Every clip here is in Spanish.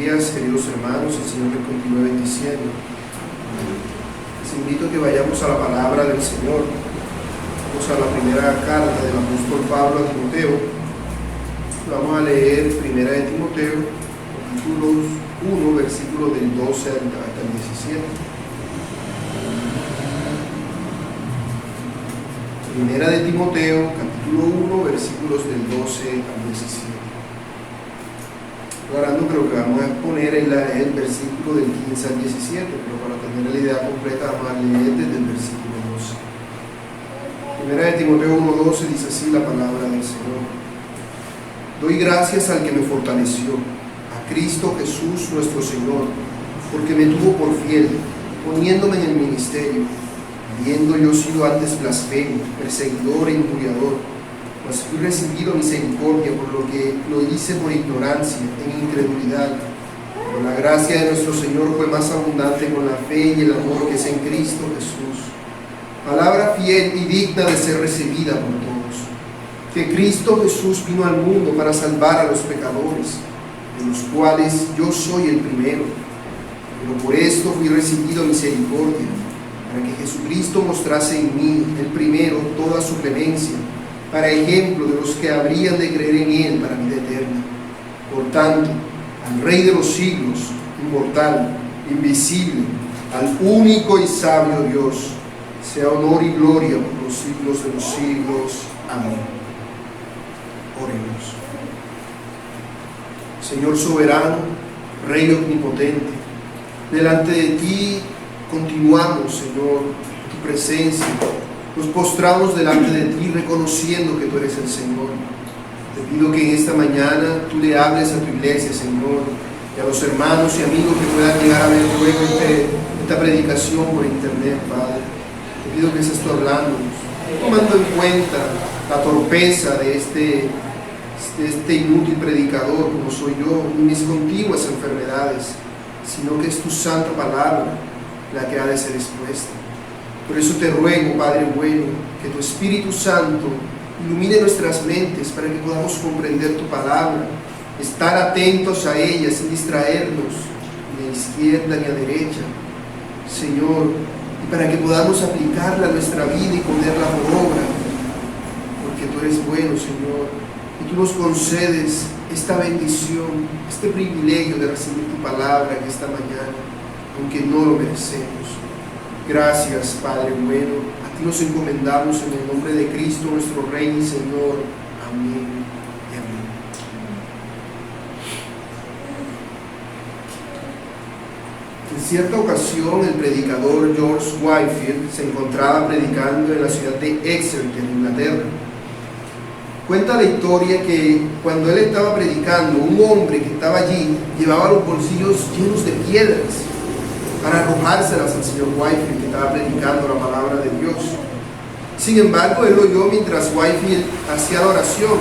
días, queridos hermanos, el Señor les continúe bendiciendo. Les invito a que vayamos a la palabra del Señor. Vamos a la primera carta del apóstol Pablo a Timoteo. Vamos a leer primera de Timoteo, capítulo 1, versículos del 12 hasta el 17. Primera de Timoteo, capítulo 1, versículos del 12 al 17. Ahora creo que vamos a exponer el versículo del 15 al 17, pero para tener la idea completa vamos a leer desde el versículo 12. Primera de Timoteo 1:12 dice así la palabra del Señor. Doy gracias al que me fortaleció, a Cristo Jesús nuestro Señor, porque me tuvo por fiel, poniéndome en el ministerio, habiendo yo sido antes blasfemo, perseguidor e injuriador, mas fui recibido misericordia por lo que lo hice por ignorancia, en incredulidad. Pero la gracia de nuestro Señor fue más abundante con la fe y el amor que es en Cristo Jesús. Palabra fiel y digna de ser recibida por todos. Que Cristo Jesús vino al mundo para salvar a los pecadores, de los cuales yo soy el primero. Pero por esto fui recibido misericordia, para que Jesucristo mostrase en mí, el primero, toda su clemencia, para ejemplo de los que habrían de creer en Él para vida eterna. Por tanto, al Rey de los siglos, inmortal, invisible, al único y sabio Dios, sea honor y gloria por los siglos de los siglos. Amén. Oremos. Señor soberano, Rey omnipotente, delante de ti continuamos, Señor, tu presencia. Nos postramos delante de ti reconociendo que tú eres el Señor. Te pido que en esta mañana tú le hables a tu iglesia, Señor, y a los hermanos y amigos que puedan llegar a ver luego esta predicación por internet, Padre. Te pido que seas tú hablándonos, tomando en cuenta la torpeza de este inútil predicador como soy yo y mis continuas enfermedades, sino que es tu santa palabra la que ha de ser expuesta. Por eso te ruego, Padre bueno, que tu Espíritu Santo ilumine nuestras mentes para que podamos comprender tu palabra, estar atentos a ella sin distraernos ni a izquierda ni a derecha, Señor, y para que podamos aplicarla a nuestra vida y ponerla por obra, porque tú eres bueno, Señor, y tú nos concedes esta bendición, este privilegio de recibir tu palabra en esta mañana, aunque no lo merecemos. Gracias, Padre bueno, a ti nos encomendamos en el nombre de Cristo, nuestro Rey y Señor. Amén y amén. En cierta ocasión, el predicador George Whitefield se encontraba predicando en la ciudad de Exeter, en Inglaterra. Cuenta la historia que cuando él estaba predicando, un hombre que estaba allí llevaba los bolsillos llenos de piedras para arrojárselas al señor Whitefield, que estaba predicando la palabra de Dios. Sin embargo, él lo oyó mientras Whitefield hacía la oración.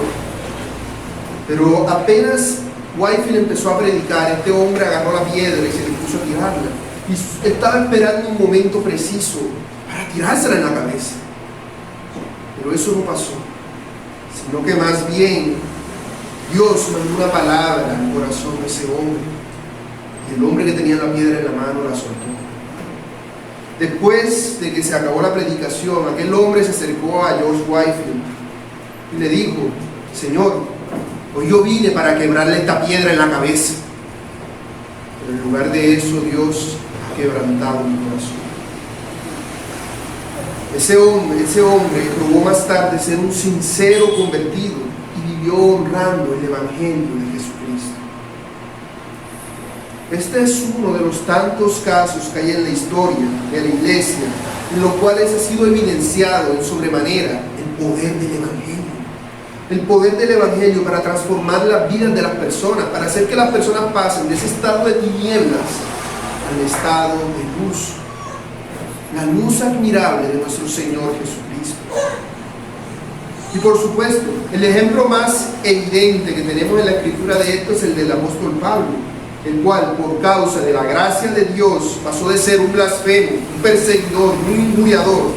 Pero apenas Whitefield empezó a predicar, este hombre agarró la piedra y se le puso a tirarla. Y estaba esperando un momento preciso para tirársela en la cabeza. Pero eso no pasó, sino que más bien Dios mandó una palabra al corazón de ese hombre. El hombre que tenía la piedra en la mano la soltó. Después de que se acabó la predicación, aquel hombre se acercó a George Whitefield y le dijo: Señor, hoy yo vine para quebrarle esta piedra en la cabeza. Pero en lugar de eso, Dios ha quebrantado mi corazón. Ese hombre probó más tarde ser un sincero convertido y vivió honrando el Evangelio de Jesucristo. Este es uno de los tantos casos que hay en la historia de la iglesia, en los cuales ha sido evidenciado en sobremanera el poder del Evangelio. El poder del Evangelio para transformar las vidas de las personas, para hacer que las personas pasen de ese estado de tinieblas al estado de luz. La luz admirable de nuestro Señor Jesucristo. Y por supuesto, el ejemplo más evidente que tenemos en la escritura de esto es el del apóstol Pablo, el cual por causa de la gracia de Dios pasó de ser un blasfemo, un perseguidor, un injuriador,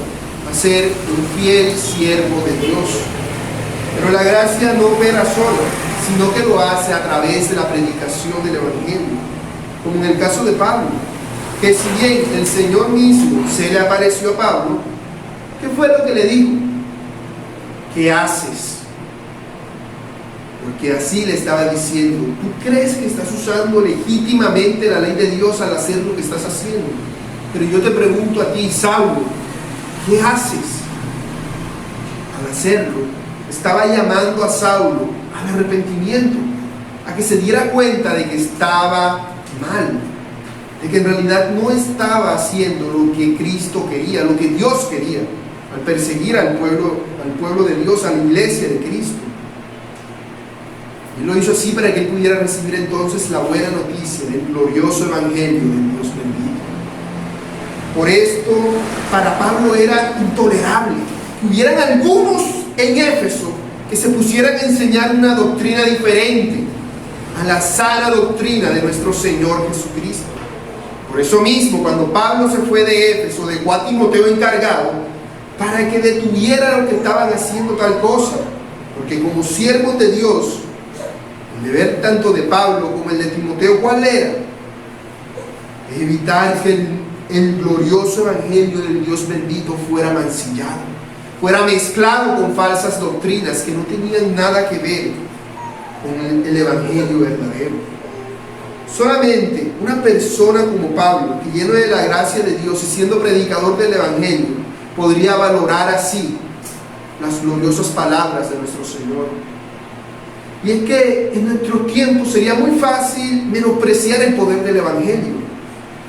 a ser un fiel siervo de Dios. Pero la gracia no opera sola, sino que lo hace a través de la predicación del Evangelio. como en el caso de Pablo, que si bien el Señor mismo se le apareció a Pablo, ¿qué fue lo que le dijo? ¿Qué haces? Porque así le estaba diciendo: tú crees que estás usando legítimamente la ley de Dios al hacer lo que estás haciendo, pero yo te pregunto a ti, Saulo, ¿qué haces? Al hacerlo, estaba llamando a Saulo al arrepentimiento, a que se diera cuenta de que estaba mal, de que en realidad no estaba haciendo lo que Cristo quería, lo que Dios quería, al perseguir al pueblo de Dios, a la iglesia de Cristo. Él lo hizo así para que él pudiera recibir entonces la buena noticia del glorioso evangelio del Dios bendito. Por esto, para Pablo era intolerable que hubieran algunos en Éfeso que se pusieran a enseñar una doctrina diferente a la sana doctrina de nuestro Señor Jesucristo. Por eso mismo, cuando Pablo se fue de Éfeso, dejó a Timoteo encargado para que detuviera lo que estaban haciendo tal cosa, porque como siervos de Dios, el deber tanto de Pablo como el de Timoteo, ¿cuál era? Evitar que el glorioso evangelio del Dios bendito fuera mancillado, fuera mezclado con falsas doctrinas que no tenían nada que ver con el evangelio verdadero. Solamente una persona como Pablo, que lleno de la gracia de Dios y siendo predicador del evangelio, podría valorar así las gloriosas palabras de nuestro Señor. Y es que en nuestro tiempo sería muy fácil menospreciar el poder del evangelio.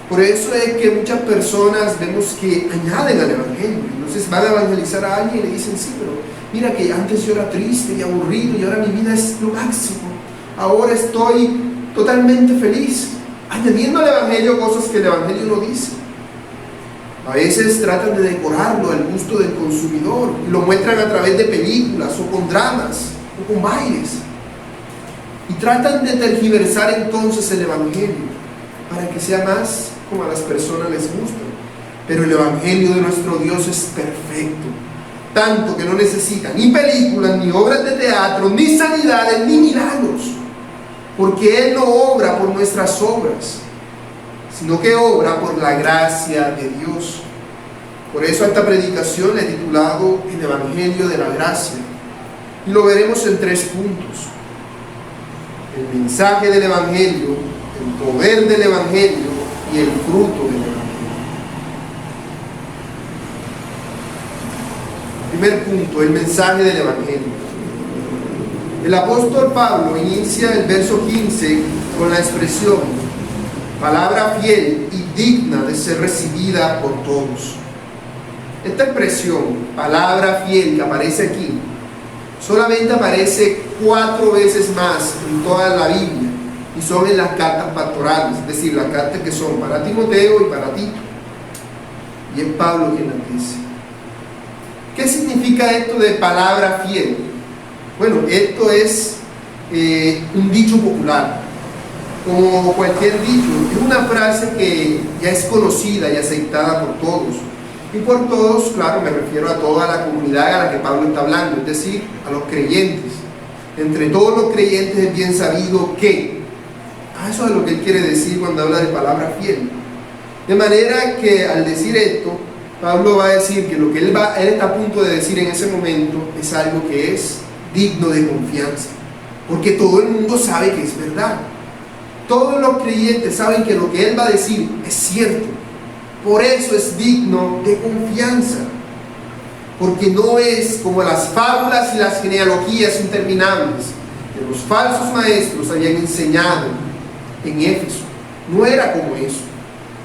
Por eso es que muchas personas vemos que añaden al evangelio. Entonces van a evangelizar a alguien y le dicen: sí, pero mira que antes yo era triste y aburrido y ahora mi vida es lo máximo. Ahora estoy totalmente feliz, añadiendo al evangelio cosas que el evangelio no dice. A veces tratan de decorarlo al gusto del consumidor y lo muestran a través de películas o con dramas o con bailes. Y tratan de tergiversar entonces el evangelio para que sea más como a las personas les gusta. Pero el evangelio de nuestro Dios es perfecto, tanto que no necesita ni películas, ni obras de teatro, ni sanidades, ni milagros, porque Él no obra por nuestras obras, sino que obra por la gracia de Dios. Por eso a esta predicación le he titulado El Evangelio de la Gracia, y lo veremos en 3 puntos: el mensaje del Evangelio, el poder del Evangelio y el fruto del Evangelio. Primer punto, el mensaje del Evangelio. El apóstol Pablo inicia el verso 15 con la expresión: palabra fiel y digna de ser recibida por todos. Esta expresión, palabra fiel, que aparece aquí, solamente aparece 4 veces más en toda la Biblia, y son en las cartas pastorales, es decir, las cartas que son para Timoteo y para Tito, y es Pablo quien las dice. ¿Qué significa esto de palabra fiel? Bueno, esto es un dicho popular, como cualquier dicho. Es una frase que ya es conocida y aceptada por todos. Y por todos, claro, me refiero a toda la comunidad a la que Pablo está hablando, es decir, a los creyentes. Entre todos los creyentes es bien sabido que, eso es lo que él quiere decir cuando habla de palabra fiel. De manera que al decir esto, Pablo va a decir que lo que él está a punto de decir en ese momento es algo que es digno de confianza, porque todo el mundo sabe que es verdad. Todos los creyentes saben que lo que él va a decir es cierto. Por eso es digno de confianza, porque no es como las fábulas y las genealogías interminables que los falsos maestros habían enseñado en Éfeso. No era como eso.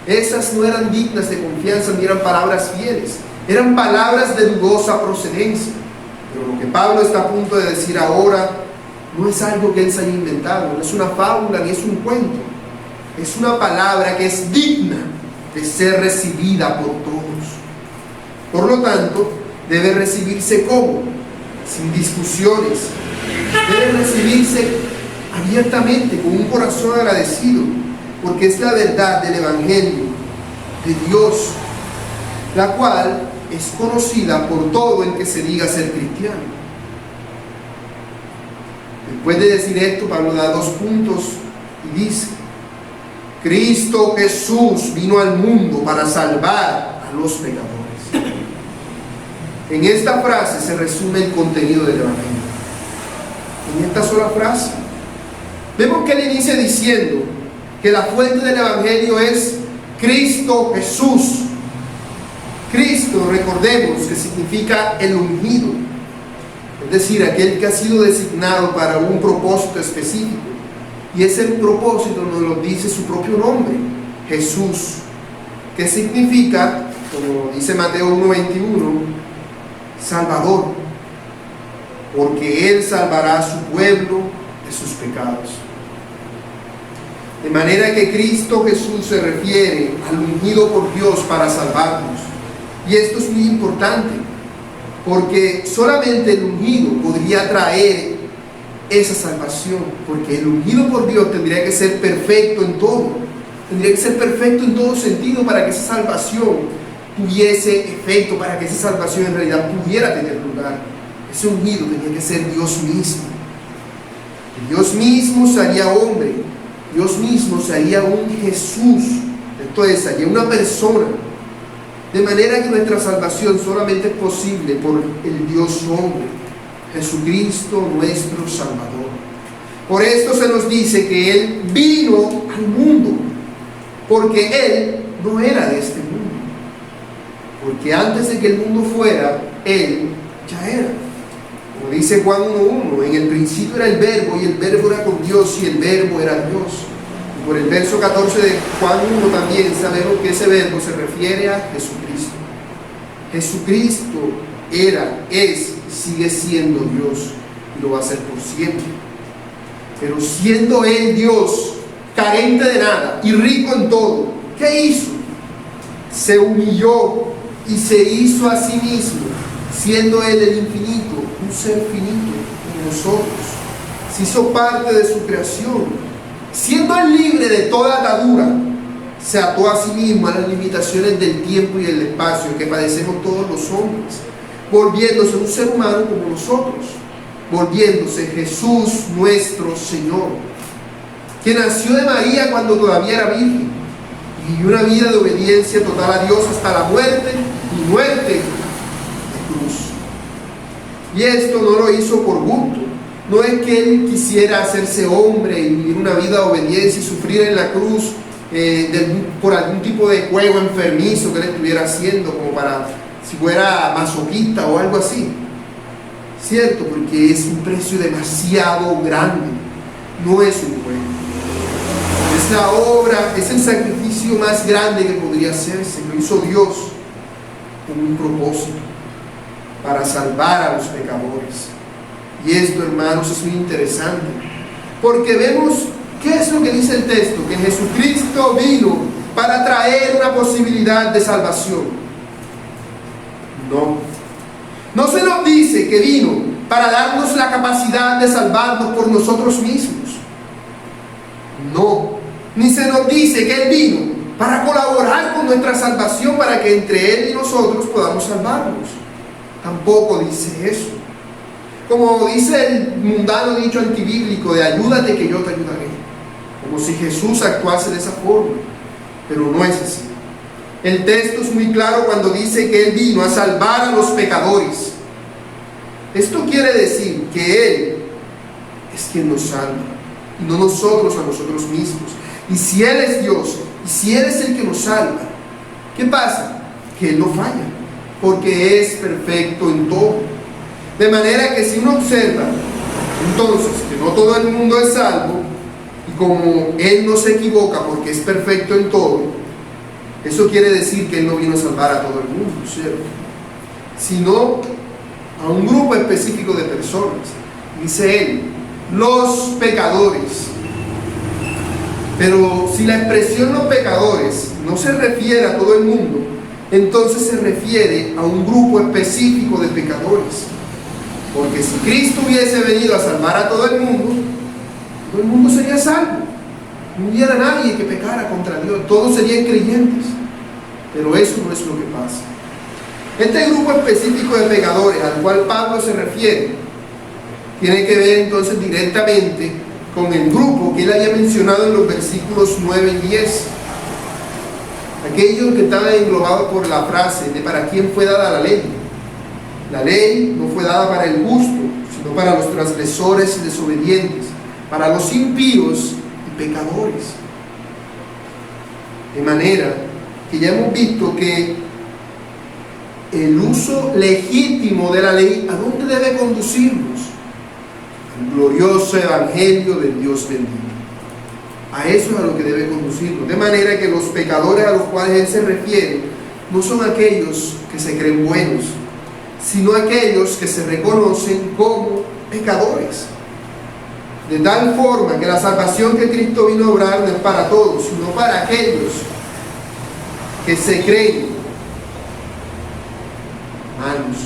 Esas no eran dignas de confianza ni eran palabras fieles, eran palabras de dudosa procedencia. Pero lo que Pablo está a punto de decir ahora no es algo que él se haya inventado, no es una fábula ni es un cuento. Es una palabra que es digna de ser recibida por todos. Por lo tanto, debe recibirse como, sin discusiones, debe recibirse abiertamente, con un corazón agradecido, porque es la verdad del Evangelio de Dios, la cual es conocida por todo el que se diga ser cristiano. Después de decir esto, Pablo da 2 puntos y dice Cristo Jesús vino al mundo para salvar a los pecadores. En esta frase se resume el contenido del Evangelio. En esta sola frase. Vemos que él inicia diciendo que la fuente del Evangelio es Cristo Jesús. Cristo, recordemos, que significa el ungido, es decir, aquel que ha sido designado para un propósito específico. Y ese propósito nos lo dice su propio nombre, Jesús, que significa, como dice Mateo 1:21, Salvador, porque Él salvará a su pueblo de sus pecados. De manera que Cristo Jesús se refiere al ungido por Dios para salvarnos. Y esto es muy importante, porque solamente el ungido podría traer esa salvación, porque el ungido por Dios tendría que ser perfecto en todo, tendría que ser perfecto en todo sentido para que esa salvación tuviese efecto, para que esa salvación en realidad pudiera tener lugar. Ese ungido tenía que ser Dios mismo. Y Dios mismo se haría hombre, Dios mismo se haría un Jesús, entonces haría una persona, de manera que nuestra salvación solamente es posible por el Dios hombre, Jesucristo nuestro Salvador. Por esto se nos dice que Él vino al mundo, porque Él no era de este mundo. Porque antes de que el mundo fuera, Él ya era. Como dice Juan 1:1, en el principio era el Verbo, y el Verbo era con Dios, y el Verbo era Dios. Y por el verso 14 de Juan 1 también sabemos que ese Verbo se refiere a Jesucristo. Jesucristo era, es, sigue siendo Dios, y lo va a ser por siempre. Pero siendo Él Dios, carente de nada y rico en todo, ¿qué hizo? Se humilló y se hizo a sí mismo, siendo Él el infinito, un ser finito como nosotros. Se hizo parte de su creación. Siendo Él libre de toda atadura, se ató a sí mismo a las limitaciones del tiempo y el espacio que padecemos todos los hombres, volviéndose un ser humano como nosotros, volviéndose Jesús nuestro Señor, que nació de María cuando todavía era virgen, y vivió una vida de obediencia total a Dios hasta la muerte, y muerte de cruz. Y esto no lo hizo por gusto. No es que Él quisiera hacerse hombre y vivir una vida de obediencia y sufrir en la cruz por algún tipo de juego enfermizo que Él estuviera haciendo, como para si fuera masoquista o algo así. Cierto, porque es un precio demasiado grande. No es un juego. Es la obra, es el sacrificio más grande que podría hacerse. Lo hizo Dios con un propósito, para salvar a los pecadores. Y esto, hermanos, es muy interesante, porque vemos qué es lo que dice el texto: que Jesucristo vino para traer una posibilidad de salvación. No se nos dice que vino para darnos la capacidad de salvarnos por nosotros mismos. No, ni se nos dice que Él vino para colaborar con nuestra salvación, para que entre Él y nosotros podamos salvarnos. Tampoco dice eso. Como dice el mundano dicho antibíblico de ayúdate que yo te ayudaré, como si Jesús actuase de esa forma, pero no es así. El texto es muy claro cuando dice que Él vino a salvar a los pecadores. Esto quiere decir que Él es quien nos salva, y no nosotros a nosotros mismos. Y si Él es Dios, y si Él es el que nos salva, ¿qué pasa? Que Él no falla, porque es perfecto en todo. De manera que si uno observa, entonces, que no todo el mundo es salvo, y como Él no se equivoca porque es perfecto en todo, eso quiere decir que Él no vino a salvar a todo el mundo, ¿cierto? Sino a un grupo específico de personas. Dice Él, los pecadores. Pero si la expresión los pecadores no se refiere a todo el mundo, entonces se refiere a un grupo específico de pecadores. Porque si Cristo hubiese venido a salvar a todo el mundo sería salvo. No hubiera nadie que pecara contra Dios, todos serían creyentes. Pero eso no es lo que pasa. Este grupo específico de pecadores al cual Pablo se refiere tiene que ver entonces directamente con el grupo que él había mencionado en los versículos 9 y 10. Aquellos que estaban englobados por la frase de para quién fue dada la ley. La ley no fue dada para el justo, sino para los transgresores y desobedientes, para los impíos y pecadores. De manera que ya hemos visto que el uso legítimo de la ley, ¿a dónde debe conducirnos? Al glorioso evangelio del Dios bendito. A eso es a lo que debe conducirnos. De manera que los pecadores a los cuales él se refiere no son aquellos que se creen buenos, sino aquellos que se reconocen como pecadores. De tal forma que la salvación que Cristo vino a obrar no es para todos, sino para aquellos que se creen, hermanos,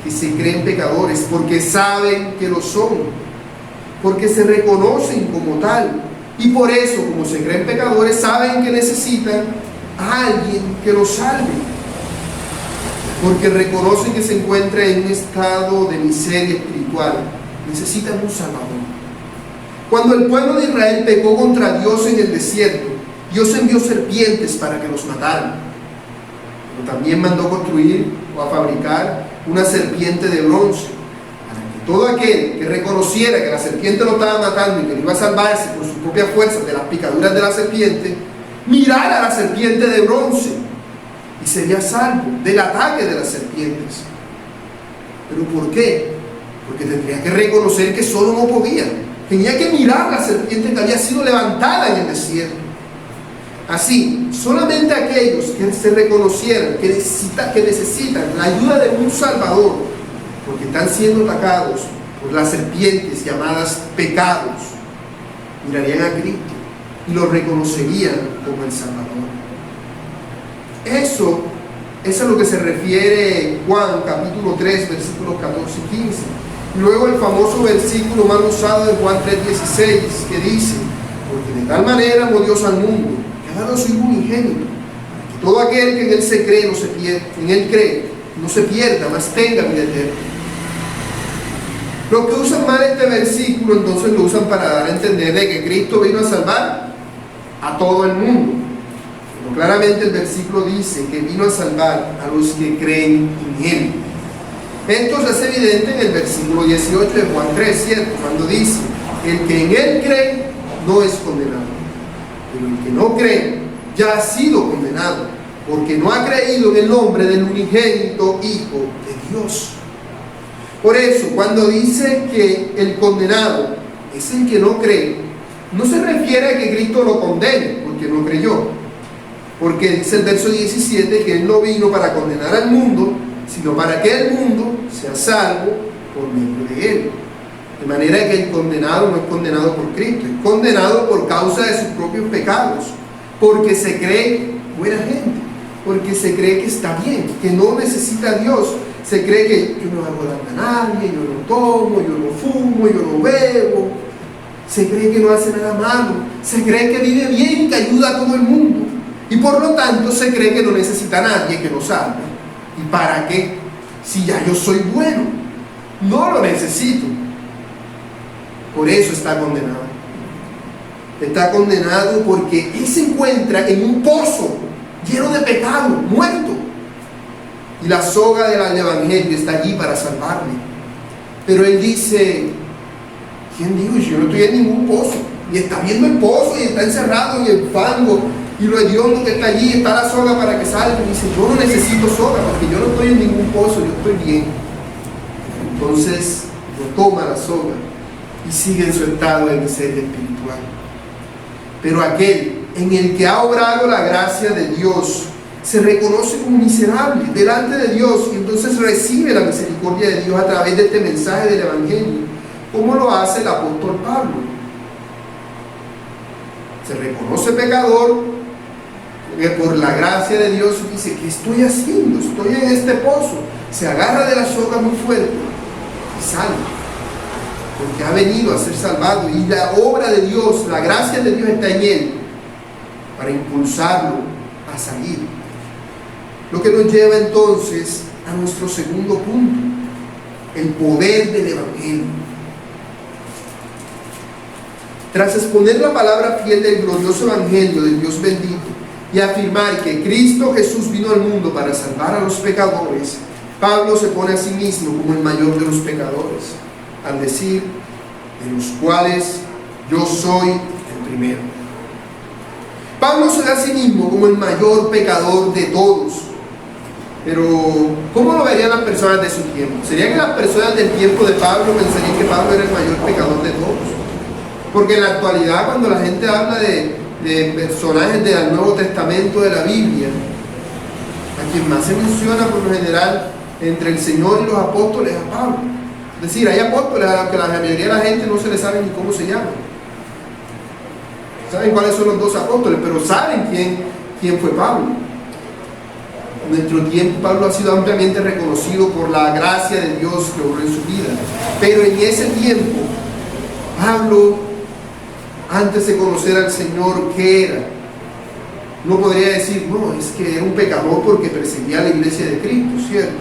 que se creen pecadores, porque saben que lo son, porque se reconocen como tal, y por eso, como se creen pecadores, saben que necesitan a alguien que los salve, porque reconocen que se encuentran en un estado de miseria espiritual, necesitan un salvador. Cuando el pueblo de Israel pecó contra Dios en el desierto, Dios envió serpientes para que los mataran, pero también mandó construir o a fabricar una serpiente de bronce, para que todo aquel que reconociera que la serpiente lo estaba matando y que no iba a salvarse por sus propias fuerzas de las picaduras de la serpiente, mirara a la serpiente de bronce y sería salvo del ataque de las serpientes. ¿Pero por qué? Porque tendría que reconocer que solo no podía. Tenía que mirar la serpiente que había sido levantada en el desierto. Así, solamente aquellos que se reconocieran que necesitan la ayuda de un Salvador, porque están siendo atacados por las serpientes llamadas pecados, mirarían a Cristo y lo reconocerían como el Salvador. Eso es a lo que se refiere Juan capítulo 3 versículos 14 y 15. Luego el famoso versículo más usado de Juan 3:16, que dice: porque de tal manera amó Dios al mundo, que ha dado a su Hijo unigénito, para que todo aquel que en él se cree, no se pierda, mas tenga vida eterna. Los que usan mal este versículo entonces lo usan para dar a entender de que Cristo vino a salvar a todo el mundo. Pero claramente el versículo dice que vino a salvar a los que creen en él. Esto se hace evidente en el versículo 18 de Juan 3, ¿cierto? Cuando dice: el que en él cree no es condenado, pero el que no cree ya ha sido condenado, porque no ha creído en el nombre del unigénito Hijo de Dios. Por eso, cuando dice que el condenado es el que no cree, no se refiere a que Cristo lo condene porque no creyó, porque dice el verso 17 que él no vino para condenar al mundo, sino para que el mundo sea salvo por medio de él. De manera que el condenado no es condenado por Cristo, es condenado por causa de sus propios pecados, porque se cree buena gente, porque se cree que está bien, que no necesita a Dios, se cree que yo no hago daño a nadie, yo no tomo, yo no fumo, yo no bebo, se cree que no hace nada malo, se cree que vive bien y que ayuda a todo el mundo, y por lo tanto se cree que no necesita a nadie que lo salve. ¿Y para qué? Si ya yo soy bueno, no lo necesito. Por eso está condenado. Está condenado porque él se encuentra en un pozo lleno de pecado, muerto. Y la soga del Evangelio está allí para salvarle. Pero él dice: ¿quién dijo? Yo no estoy en ningún pozo. Y está viendo el pozo y está encerrado en el fango. Y lo hediondo que está allí, está la soga para que salga. Y dice: yo no necesito soga porque yo no estoy en ningún pozo, yo estoy bien. Entonces lo toma la soga y sigue en su estado de miseria espiritual. Pero aquel en el que ha obrado la gracia de Dios se reconoce como miserable delante de Dios y entonces recibe la misericordia de Dios a través de este mensaje del Evangelio, como lo hace el apóstol Pablo. Se reconoce pecador, que por la gracia de Dios dice: ¿qué estoy haciendo? Estoy en este pozo. Se agarra de la soga muy fuerte y sale, porque ha venido a ser salvado, y la obra de Dios, la gracia de Dios está en él para impulsarlo a salir. Lo que nos lleva entonces a nuestro segundo punto: el poder del Evangelio. Tras exponer la palabra fiel del glorioso evangelio del Dios bendito y afirmar que Cristo Jesús vino al mundo para salvar a los pecadores, Pablo se pone a sí mismo como el mayor de los pecadores, al decir, de los cuales yo soy el primero. Pablo se da a sí mismo como el mayor pecador de todos. Pero, ¿cómo lo verían las personas de su tiempo? ¿Sería que las personas del tiempo de Pablo pensarían que Pablo era el mayor pecador de todos? Porque en la actualidad, cuando la gente habla de personajes del Nuevo Testamento de la Biblia, a quien más se menciona por lo general entre el Señor y los apóstoles es a Pablo. Es decir, hay apóstoles a los que la mayoría de la gente no se le sabe ni cómo se llaman. Saben cuáles son los 2 apóstoles, pero saben quién fue Pablo. En nuestro tiempo Pablo ha sido ampliamente reconocido por la gracia de Dios que obró en su vida. Pero en ese tiempo, Pablo, antes de conocer al Señor, ¿qué era? No podría decir, no, es que era un pecador porque perseguía a la iglesia de Cristo, ¿cierto?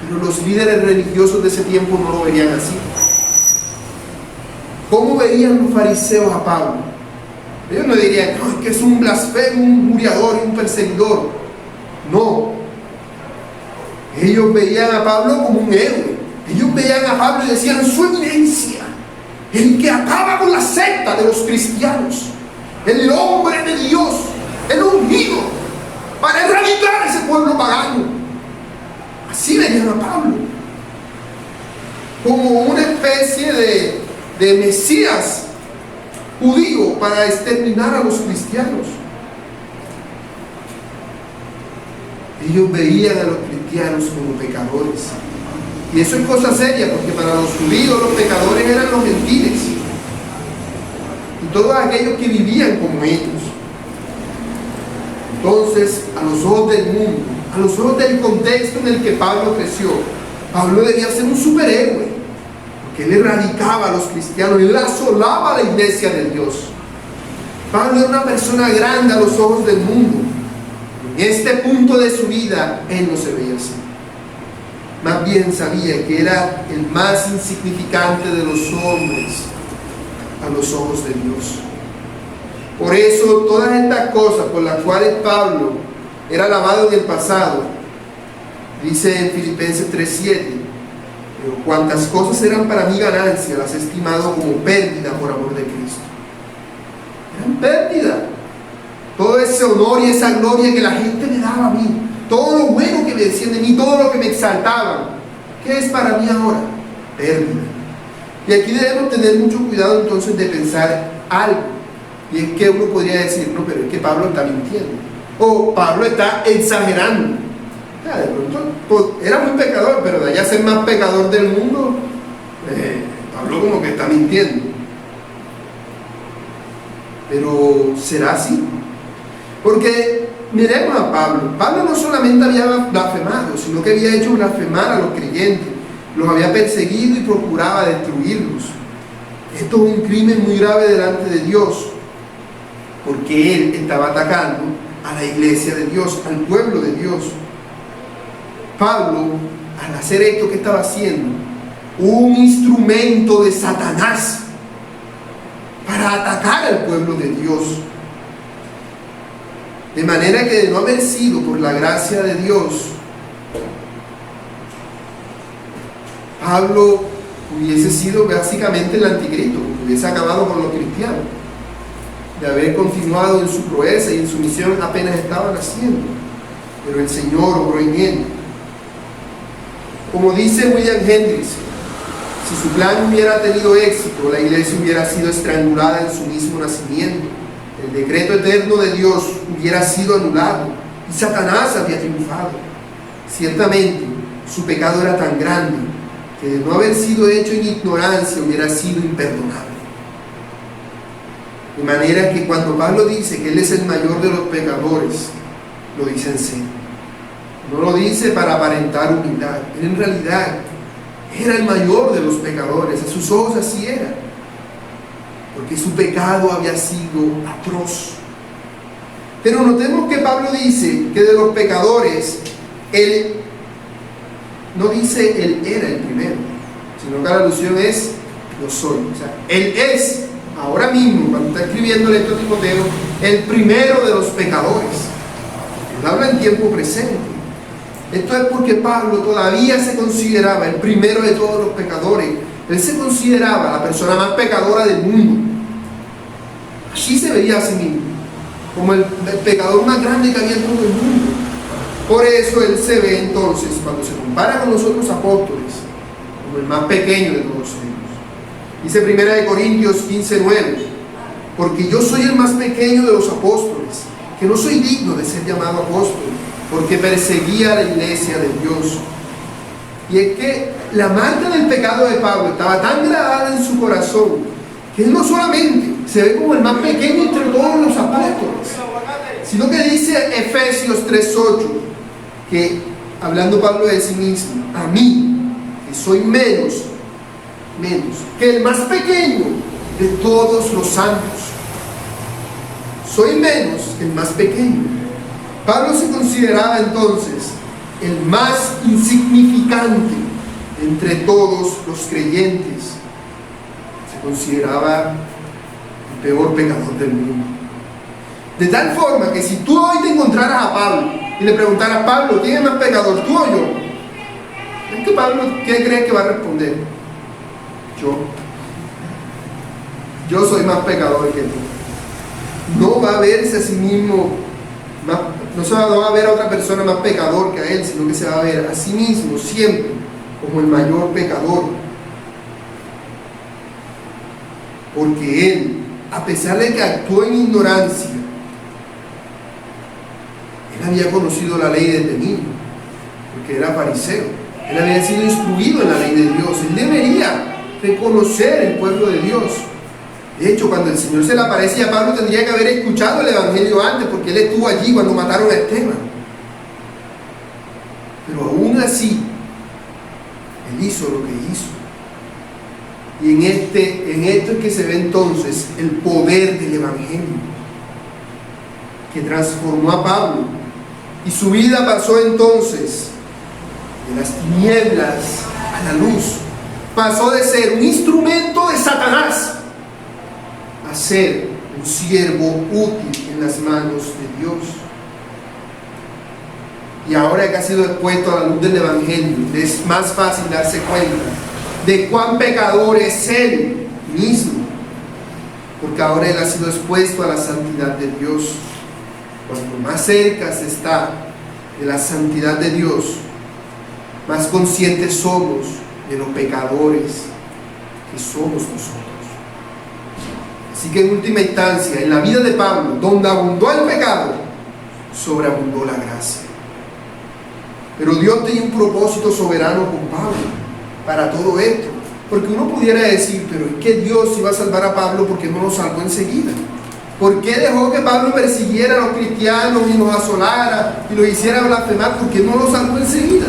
Pero los líderes religiosos de ese tiempo no lo verían así. ¿Cómo veían los fariseos a Pablo? Ellos no dirían, no, es que es un blasfemo, un muriador y un perseguidor. No. Ellos veían a Pablo como un héroe. Ellos veían a Pablo y decían, su eminencia, el que acaba con la secta de los cristianos, el hombre de Dios, el ungido, para erradicar ese pueblo pagano. Así veían a Pablo, como una especie de Mesías judío para exterminar a los cristianos. Ellos veían a los cristianos como pecadores. Y eso es cosa seria, porque para los judíos los pecadores eran los gentiles y todos aquellos que vivían como ellos. Entonces, a los ojos del mundo, a los ojos del contexto en el que Pablo creció, Pablo debía ser un superhéroe, porque él erradicaba a los cristianos, él asolaba a la iglesia de Dios. Pablo era una persona grande a los ojos del mundo. En este punto de su vida, él no se veía así. Más bien sabía que era el más insignificante de los hombres a los ojos de Dios. Por eso, todas estas cosas por las cuales Pablo era alabado en el pasado, dice en Filipenses 3:7, pero cuantas cosas eran para mí ganancia, las he estimado como pérdida por amor de Cristo. Eran pérdida. Todo ese honor y esa gloria que la gente me daba a mí, todo lo bueno que me decían de mí, todo lo que me exaltaban, ¿qué es para mí ahora? Pérdida. Y aquí debemos tener mucho cuidado entonces de pensar algo. Y es que uno podría decir, no, pero es que Pablo está mintiendo. O Pablo está exagerando. Ya, de pronto, pues, era muy pecador, pero de allá a ser más pecador del mundo, Pablo como que está mintiendo. Pero ¿será así? Porque miremos a Pablo. Pablo no solamente había blasfemado, sino que había hecho blasfemar a los creyentes, los había perseguido y procuraba destruirlos. Esto es un crimen muy grave delante de Dios, porque él estaba atacando a la iglesia de Dios, al pueblo de Dios. Pablo, al hacer esto que estaba haciendo, un instrumento de Satanás para atacar al pueblo de Dios. De manera que de no haber sido por la gracia de Dios, Pablo hubiese sido básicamente el anticristo, hubiese acabado con los cristianos. De haber continuado en su proeza y en su misión apenas estaban haciendo, pero el Señor obró en él. Como dice William Hendricks, si su plan hubiera tenido éxito, la iglesia hubiera sido estrangulada en su mismo nacimiento, el decreto eterno de Dios hubiera sido anulado y Satanás había triunfado. Ciertamente su pecado era tan grande que de no haber sido hecho en ignorancia hubiera sido imperdonable. De manera que cuando Pablo dice que él es el mayor de los pecadores, lo dice en serio. No lo dice para aparentar humildad. Él en realidad era el mayor de los pecadores. A sus ojos así era. Porque su pecado había sido atroz. Pero notemos que Pablo dice que de los pecadores, él no dice él era el primero, sino que la alusión es yo soy. O sea, él es ahora mismo, cuando está escribiendo esto a Timoteo, el primero de los pecadores. Él habla en tiempo presente. Esto es porque Pablo todavía se consideraba el primero de todos los pecadores. Él se consideraba la persona más pecadora del mundo. Así se veía a sí mismo, como el pecador más grande que había en todo el mundo. Por eso él se ve entonces, cuando se compara con los otros apóstoles, como el más pequeño de todos ellos. Dice 1 Corintios 15:9, porque yo soy el más pequeño de los apóstoles, que no soy digno de ser llamado apóstol, porque perseguía a la iglesia de Dios. Y es que la marca del pecado de Pablo estaba tan grabada en su corazón, que él no solamente se ve como el más pequeño entre todos los apóstoles, sino que dice Efesios 3:8, que hablando Pablo de sí mismo, a mí, que soy menos que el más pequeño de todos los santos. Soy menos que el más pequeño. Pablo se consideraba entonces el más insignificante entre todos los creyentes. Se consideraba el peor pecador del mundo. De tal forma que si tú hoy te encontraras a Pablo y le preguntaras, Pablo, ¿quién es más pecador, tú o yo? ¿Es que Pablo qué crees que va a responder? Yo soy más pecador que tú. No va a verse a sí mismo, no va a ver a otra persona más pecador que a él, sino que se va a ver a sí mismo siempre como el mayor pecador. Porque él, a pesar de que actuó en ignorancia, él había conocido la ley desde niño, porque era fariseo. Él había sido instruido en la ley de Dios. Él debería reconocer el pueblo de Dios. De hecho, cuando el Señor se le aparecía a Pablo, tendría que haber escuchado el Evangelio antes, porque él estuvo allí cuando mataron a Esteban. Pero aún así, él hizo lo que hizo. Y en esto es que se ve entonces el poder del Evangelio, que transformó a Pablo. Y su vida pasó entonces de las tinieblas a la luz. Pasó de ser un instrumento de Satanás a ser un siervo útil en las manos de Dios. Y ahora que ha sido expuesto a la luz del Evangelio, es más fácil darse cuenta de cuán pecador es él mismo, porque ahora él ha sido expuesto a la santidad de Dios. Cuanto más cerca se está de la santidad de Dios, más conscientes somos de los pecadores que somos nosotros. Así que en última instancia, en la vida de Pablo, donde abundó el pecado, sobreabundó la gracia. Pero Dios tenía un propósito soberano con Pablo para todo esto. Porque uno pudiera decir, pero es que Dios iba a salvar a Pablo, ¿porque no lo salvó enseguida? ¿Por qué dejó que Pablo persiguiera a los cristianos y los asolara y los hiciera blasfemar? ¿Por qué no lo salvó enseguida?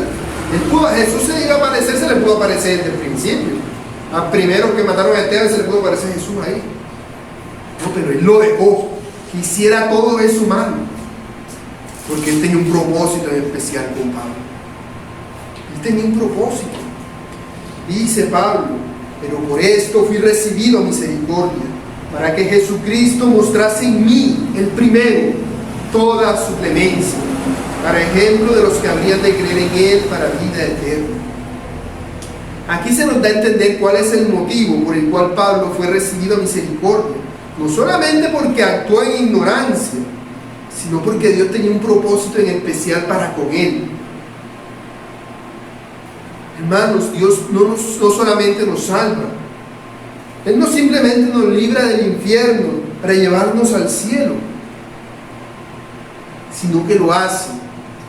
A Jesús se le iba a aparecer, se le pudo aparecer desde el principio. Al primero que mataron a Esteban se le pudo aparecer Jesús ahí. No, pero él lo dejó, que hiciera todo eso humano, porque él tenía un propósito en especial con Pablo. Él tenía un propósito. Dice Pablo, pero por esto fui recibido misericordia, para que Jesucristo mostrase en mí, el primero, toda su clemencia, para ejemplo de los que habrían de creer en Él para vida eterna. Aquí se nos da a entender cuál es el motivo por el cual Pablo fue recibido misericordia. No solamente porque actuó en ignorancia, sino porque Dios tenía un propósito en especial para con él. Hermanos, Dios no solamente nos salva, Él no simplemente nos libra del infierno para llevarnos al cielo, sino que lo hace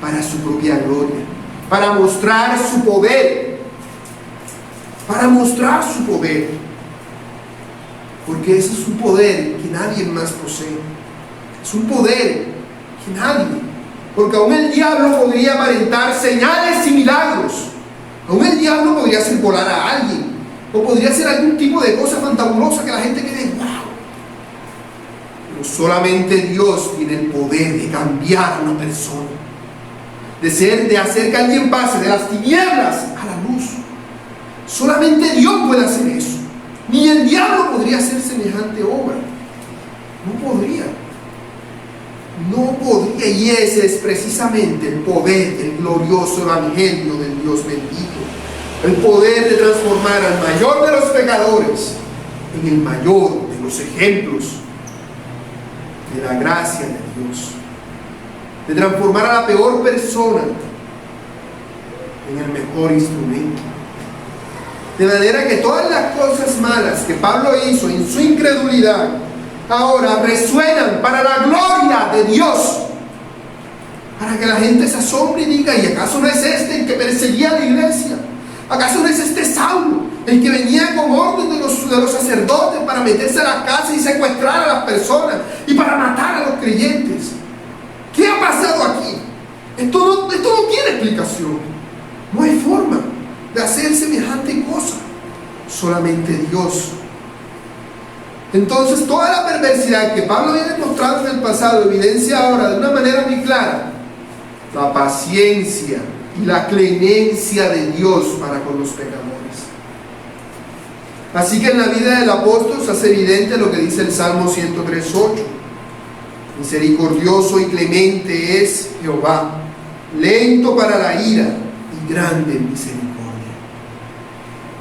para su propia gloria, para mostrar su poder, porque ese es un poder que nadie más posee. Es un poder que nadie, porque aún el diablo podría aparentar señales y milagros, aún el diablo podría hacer volar a alguien, o podría hacer algún tipo de cosa fantabulosa que la gente quede wow. Pero solamente Dios tiene el poder de cambiar a una persona, de hacer que alguien pase de las tinieblas a la luz. Solamente Dios puede hacer eso. Ni el diablo podría hacer semejante obra. No podría. No podría. Y ese es precisamente el poder del glorioso evangelio del Dios bendito. El poder de transformar al mayor de los pecadores en el mayor de los ejemplos de la gracia de Dios. De transformar a la peor persona en el mejor instrumento. De manera que todas las cosas malas que Pablo hizo en su incredulidad ahora resuenan para la gloria de Dios, para que la gente se asombre y diga: ¿y acaso no es este el que perseguía a la iglesia? ¿Acaso no es este Saulo el que venía con orden de los sacerdotes para meterse a las casas y secuestrar a las personas y para matar a los creyentes? ¿Qué ha pasado aquí? Esto no tiene explicación. No hay forma de hacer semejante cosa. Solamente Dios. Entonces toda la perversidad que Pablo había demostrado en el pasado evidencia ahora de una manera muy clara la paciencia y la clemencia de Dios para con los pecadores. Así que en la vida del apóstol se hace evidente lo que dice el Salmo 103:8. Misericordioso y clemente es Jehová, lento para la ira y grande en misericordia.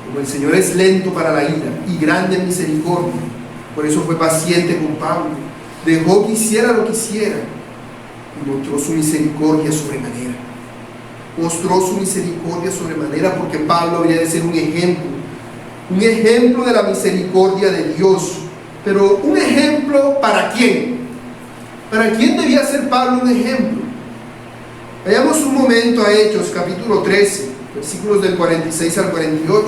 Como el Señor es lento para la ira y grande en misericordia, por eso fue paciente con Pablo, dejó que hiciera lo que hiciera y mostró su misericordia sobremanera. Mostró su misericordia sobremanera porque Pablo habría de ser un ejemplo de la misericordia de Dios. Pero un ejemplo ¿para quién? ¿Para quién debía ser Pablo un ejemplo? Vayamos un momento a Hechos capítulo 13, versículos del 46 al 48.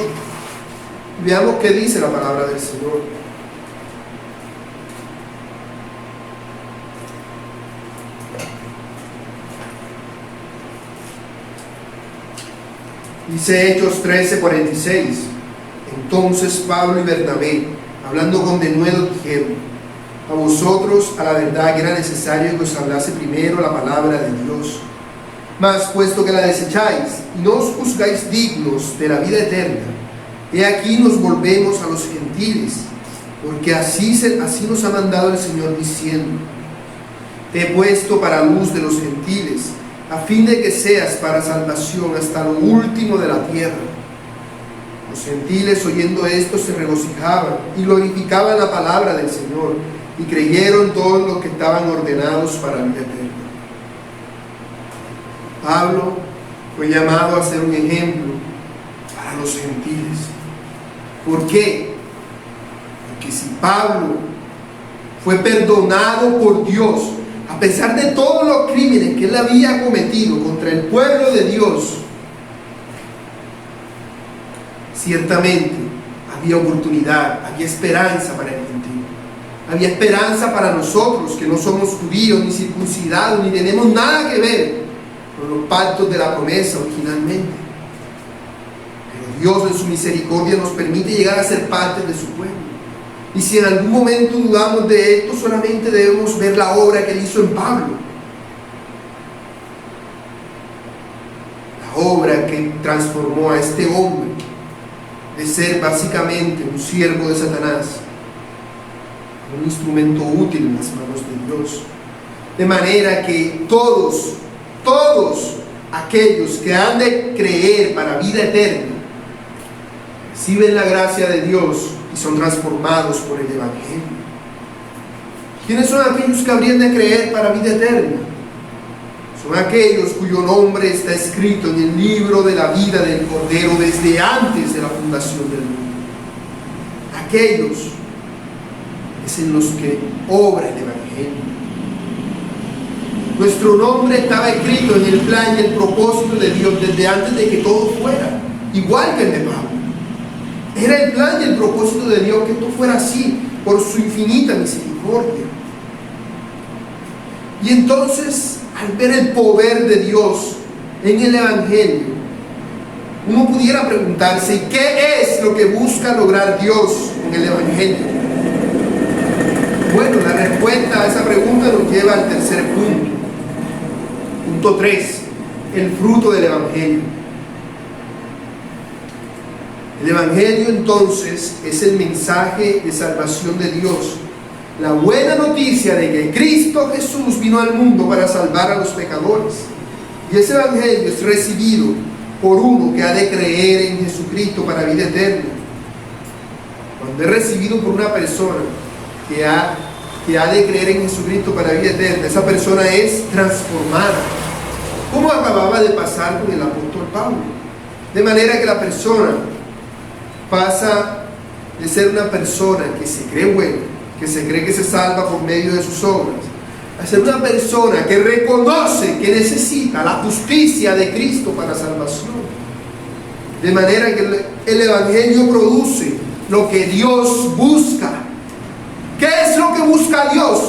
Y veamos qué dice la palabra del Señor. Dice Hechos 13:46. Entonces Pablo y Bernabé, hablando con denuedo, dijeron: a vosotros, a la verdad, que era necesario que os hablase primero la palabra de Dios. Mas puesto que la desecháis y no os juzgáis dignos de la vida eterna, he aquí nos volvemos a los gentiles, porque así nos ha mandado el Señor diciendo: te he puesto para luz de los gentiles, a fin de que seas para salvación hasta lo último de la tierra. Los gentiles, oyendo esto, se regocijaban y glorificaban la palabra del Señor, y creyeron todos los que estaban ordenados para la vida eterna. Pablo fue llamado a ser un ejemplo para los gentiles. ¿Por qué? Porque si Pablo fue perdonado por Dios, a pesar de todos los crímenes que él había cometido contra el pueblo de Dios, ciertamente había oportunidad, había esperanza para el gentil. Había esperanza para nosotros que no somos judíos, ni circuncidados, ni tenemos nada que ver con los pactos de la promesa originalmente. Pero Dios en su misericordia nos permite llegar a ser parte de su pueblo. Y si en algún momento dudamos de esto, solamente debemos ver la obra que él hizo en Pablo. La obra que transformó a este hombre de ser básicamente un siervo de Satanás, un instrumento útil en las manos de Dios. De manera que todos aquellos que han de creer para vida eterna, reciben la gracia de Dios y son transformados por el Evangelio. ¿Quiénes son aquellos que habrían de creer para vida eterna? Son aquellos cuyo nombre está escrito en el libro de la vida del Cordero desde antes de la fundación del mundo. Aquellos es en los que obra el Evangelio. Nuestro nombre estaba escrito en el plan y el propósito de Dios desde antes de que todo fuera, igual que el de Pablo. Era el plan y el propósito de Dios que esto fuera así, por su infinita misericordia. Y entonces, al ver el poder de Dios en el Evangelio, uno pudiera preguntarse: ¿qué es lo que busca lograr Dios en el Evangelio? Bueno, la respuesta a esa pregunta nos lleva al tercer punto. Punto 3, el fruto del Evangelio. El Evangelio entonces es el mensaje de salvación de Dios, la buena noticia de que Cristo Jesús vino al mundo para salvar a los pecadores. Y ese Evangelio es recibido por uno que ha de creer en Jesucristo para vida eterna. Cuando es recibido por una persona que ha de creer en Jesucristo para vida eterna, esa persona es transformada, como acababa de pasar con el apóstol Pablo. De manera que la persona pasa de ser una persona que se cree buena, que se cree que se salva por medio de sus obras, a ser una persona que reconoce que necesita la justicia de Cristo para salvación. De manera que el Evangelio produce lo que Dios busca. ¿Qué es lo que busca Dios?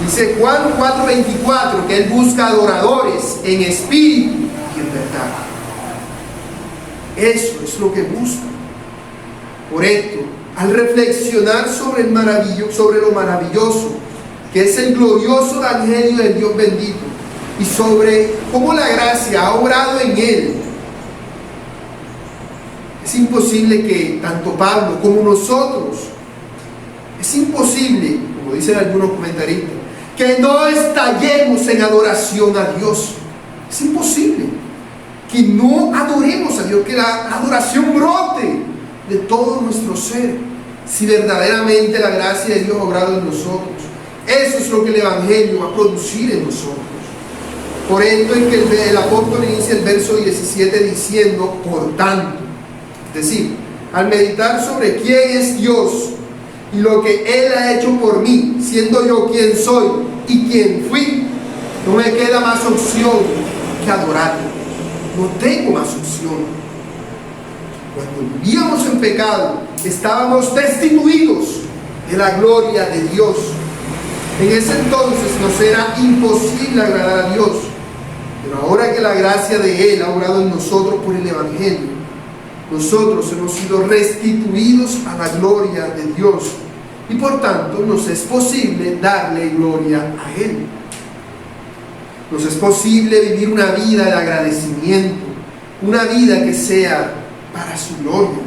Dice Juan 4:24 que Él busca adoradores en espíritu y en verdad. Eso es lo que busca. Por esto, al reflexionar sobre lo maravilloso que es el glorioso Evangelio del Dios bendito y sobre cómo la gracia ha obrado en él, es imposible que tanto Pablo como nosotros, es imposible, como dicen algunos comentaristas, que no estallemos en adoración a Dios. Es imposible que no adoremos a Dios, que la adoración brote de todo nuestro ser, si verdaderamente la gracia de Dios ha obrado en nosotros. Eso es lo que el Evangelio va a producir en nosotros. Por esto es que el apóstol inicia el verso 17 diciendo, por tanto, es decir, al meditar sobre quién es Dios y lo que Él ha hecho por mí, siendo yo quien soy y quien fui, no me queda más opción que adorarlo. No tengo más opción. Cuando vivíamos en pecado, estábamos destituidos de la gloria de Dios. En ese entonces nos era imposible agradar a Dios. Pero ahora que la gracia de Él ha obrado en nosotros por el Evangelio, nosotros hemos sido restituidos a la gloria de Dios. Y por tanto nos es posible darle gloria a Él. Nos es posible vivir una vida de agradecimiento, una vida que sea para su gloria.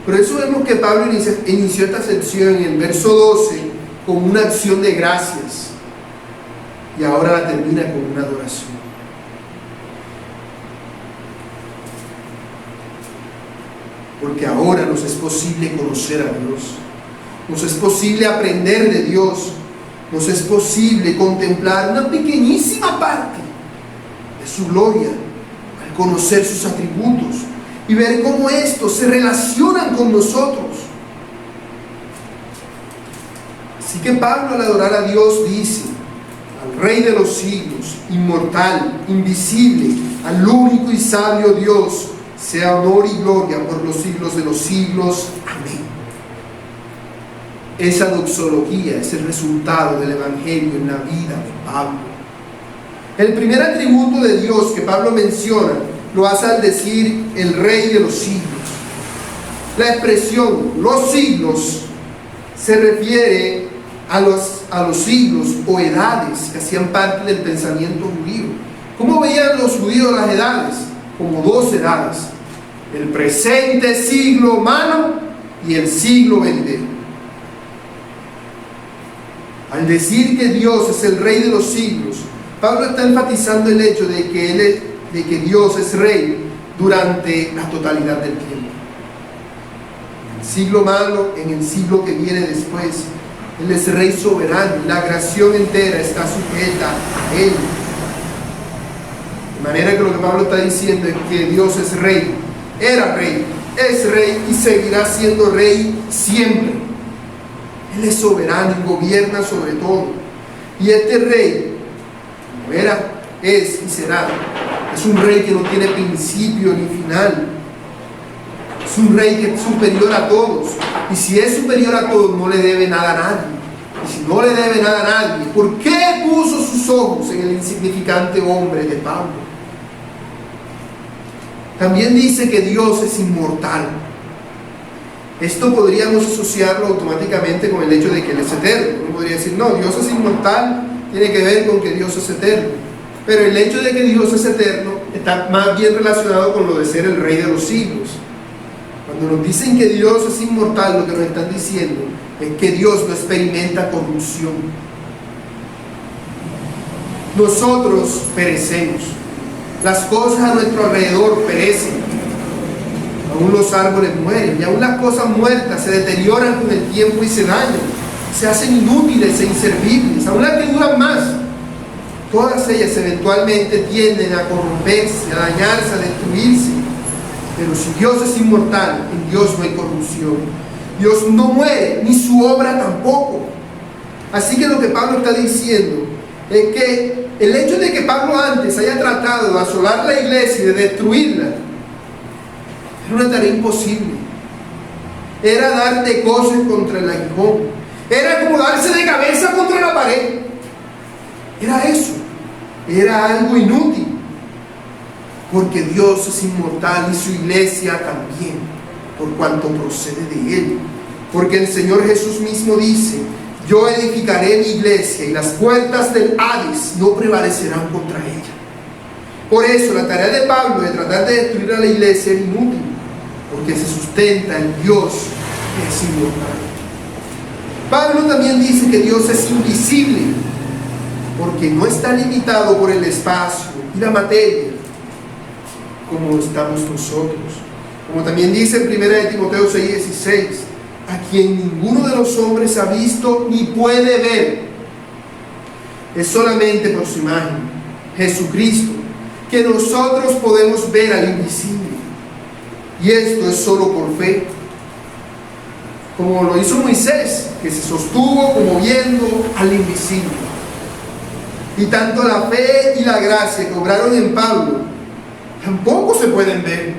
Por eso vemos que Pablo inició esta sección en el verso 12 con una acción de gracias y ahora la termina con una adoración. Porque ahora nos es posible conocer a Dios, nos es posible aprender de Dios, nos es posible contemplar una pequeñísima parte de su gloria al conocer sus atributos y ver cómo estos se relacionan con nosotros. Así que Pablo, al adorar a Dios, dice: al Rey de los siglos, inmortal, invisible, al único y sabio Dios, sea honor y gloria por los siglos de los siglos. Amén. Esa doxología es el resultado del Evangelio en la vida de Pablo. El primer atributo de Dios que Pablo menciona lo hace al decir el Rey de los siglos. La expresión los siglos se refiere a los siglos o edades que hacían parte del pensamiento judío. ¿Cómo veían los judíos las edades? Como dos edades: el presente siglo humano y el siglo venidero. Al decir que Dios es el Rey de los siglos, Pablo está enfatizando el hecho de que Dios es Rey durante la totalidad del tiempo. En el siglo malo, en el siglo que viene después, Él es Rey soberano, la creación entera está sujeta a Él. De manera que lo que Pablo está diciendo es que Dios es Rey, era Rey, es Rey y seguirá siendo Rey siempre. Él es soberano y gobierna sobre todo. Y este Rey, como era, es y será, es un Rey que no tiene principio ni final. Es un Rey que es superior a todos. Y si es superior a todos, no le debe nada a nadie. Y si no le debe nada a nadie, ¿por qué puso sus ojos en el insignificante hombre de Pablo? También dice que Dios es inmortal. Esto podríamos asociarlo automáticamente con el hecho de que Él es eterno. Uno podría decir, no, Dios es inmortal, tiene que ver con que Dios es eterno. Pero el hecho de que Dios es eterno está más bien relacionado con lo de ser el Rey de los siglos. Cuando nos dicen que Dios es inmortal, lo que nos están diciendo es que Dios no experimenta corrupción. Nosotros perecemos, las cosas a nuestro alrededor perecen, aún los árboles mueren, y aún las cosas muertas se deterioran con el tiempo y se dañan, se hacen inútiles e inservibles, aún las que duran más. Todas ellas eventualmente tienden a corromperse, a dañarse, a destruirse. Pero si Dios es inmortal, en Dios no hay corrupción. Dios no muere, ni su obra tampoco. Así que lo que Pablo está diciendo es que el hecho de que Pablo antes haya tratado de asolar la iglesia y de destruirla, era una tarea imposible. Era dar de coces contra el aguijón. Era como darse de cabeza contra la pared. Era eso. Era algo inútil. Porque Dios es inmortal y su iglesia también, por cuanto procede de Él. Porque el Señor Jesús mismo dice: yo edificaré mi iglesia y las puertas del Hades no prevalecerán contra ella. Por eso la tarea de Pablo de tratar de destruir a la iglesia es inútil, porque se sustenta en Dios que es inmortal. Pablo también dice que Dios es invisible, porque no está limitado por el espacio y la materia, como estamos nosotros. Como también dice en 1 Timoteo 6:16, a quien ninguno de los hombres ha visto ni puede ver, es solamente por su imagen, Jesucristo, que nosotros podemos ver al invisible. Y esto es solo por fe, como lo hizo Moisés, que se sostuvo como viendo al invisible. Y tanto la fe y la gracia que obraron en Pablo tampoco se pueden ver,